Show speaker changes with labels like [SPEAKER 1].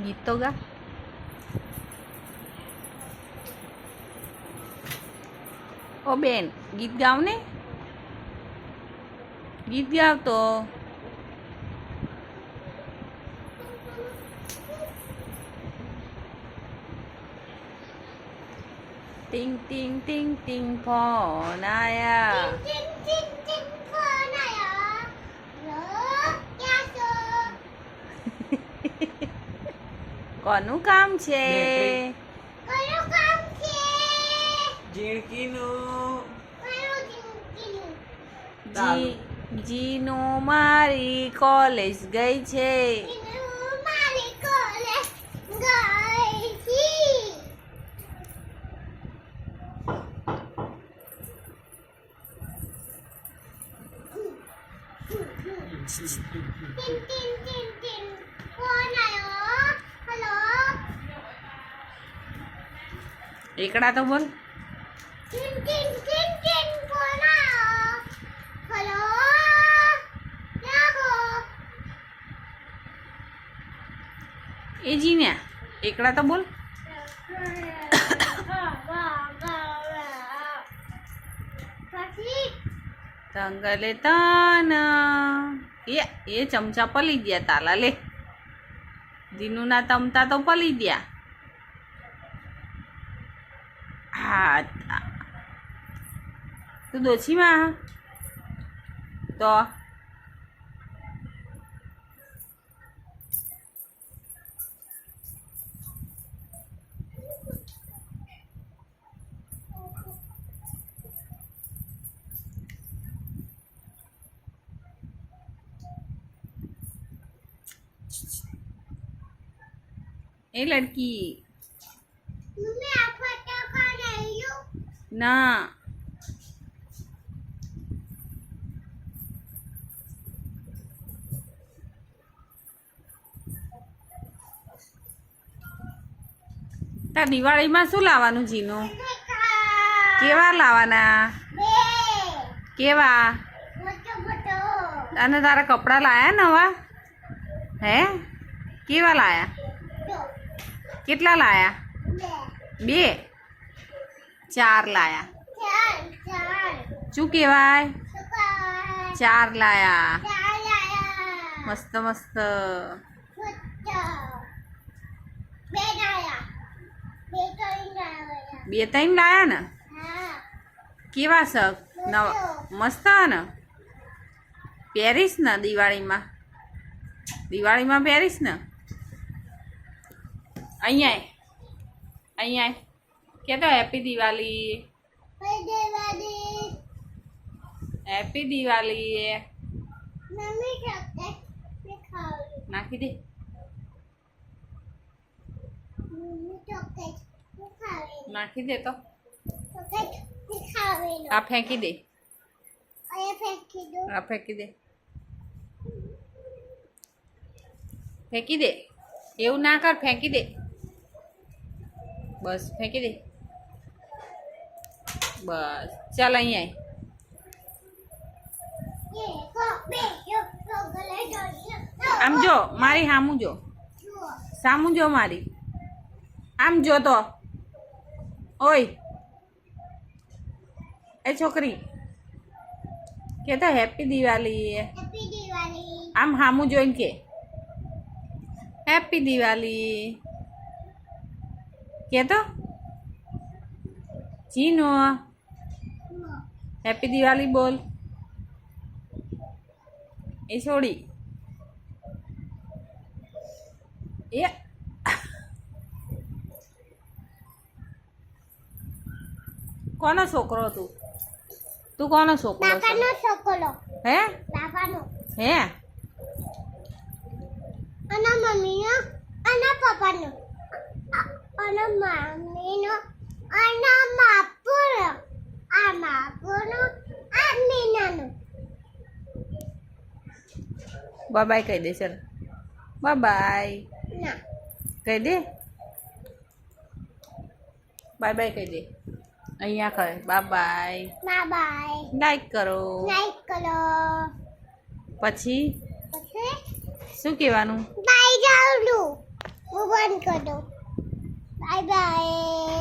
[SPEAKER 1] ગીત તો ગા. ઓ બેન ગીત ગાવ ને, ગીત ગાવ તો. ટિંગ ટિંગ ટિંગ ટિંગ ફોન આયા. કોનું કામ છે? જીનો મારી કોલેજ ગઈ છે. એકડા તો બોલ. એ જીને એકડા તો બોલ. તંગલે તન એ ચમચા પલી ગયા તાલા લે. દીનુના તમતા તો પલી ગયા. હા તું દોશીમાં તો એ લડકી ના તાર દિવાળીમાં શું લાવવાનું જીનું? કેવા લાવવાના? કેવા? અને તારા કપડાં લાયા નવા? હે કેવા લાયા? કેટલા લાયા? 2 4 લાયા. શું કહેવાય? 4 લાયા. મસ્ત મસ્ત. 2 3 લાયા ને? કેવા શક? મસ્ત ને? પહેરીશ ને દિવાળીમાં? દિવાળીમાં પહેરીશ ને? અહીંયા અહીંયા કે તો હેપી દિવાળી. હેપી દિવાળી. નાખી દે. નાખી દે તો. આ ફેંકી દે. આ ફેંકી દે. ફેંકી દે. એવું ના કર, ફેંકી દે. બસ ફેંકી દે. બસ ચાલ અહીંયા આમ જો મારી સામું જો. સામું જો મારી. આમ જો તો. ઓય એ છોકરી કે તો હેપી દિવાળી. આમ સામું જોઈને કે હેપી દિવાળી કે તો. જીનો હેપી દિવાળી બોલ. એ છોડી એ કોનો છોકરો તું? તું કોનો છોકરો?
[SPEAKER 2] બાપાનો છોકરો.
[SPEAKER 1] હે
[SPEAKER 2] બાપાનો.
[SPEAKER 1] હે
[SPEAKER 2] અને મમ્મીનો અને પપ્પાનો અને મમ્મીનો અને માપુનો આ માપુનો આ મીનાનો.
[SPEAKER 1] બાય બાય કહી દે. ચાલ બાય બાય
[SPEAKER 2] ના
[SPEAKER 1] કહી દે. બાય બાય કહી દે. અહીંયા કહે bye bye.
[SPEAKER 2] Bye bye.
[SPEAKER 1] Like કરો.
[SPEAKER 2] લાઈક કરો.
[SPEAKER 1] પછી
[SPEAKER 2] પછી
[SPEAKER 1] શું કહેવાનું?
[SPEAKER 2] બાય જાઉં છું. બંધ કરો બાય બાય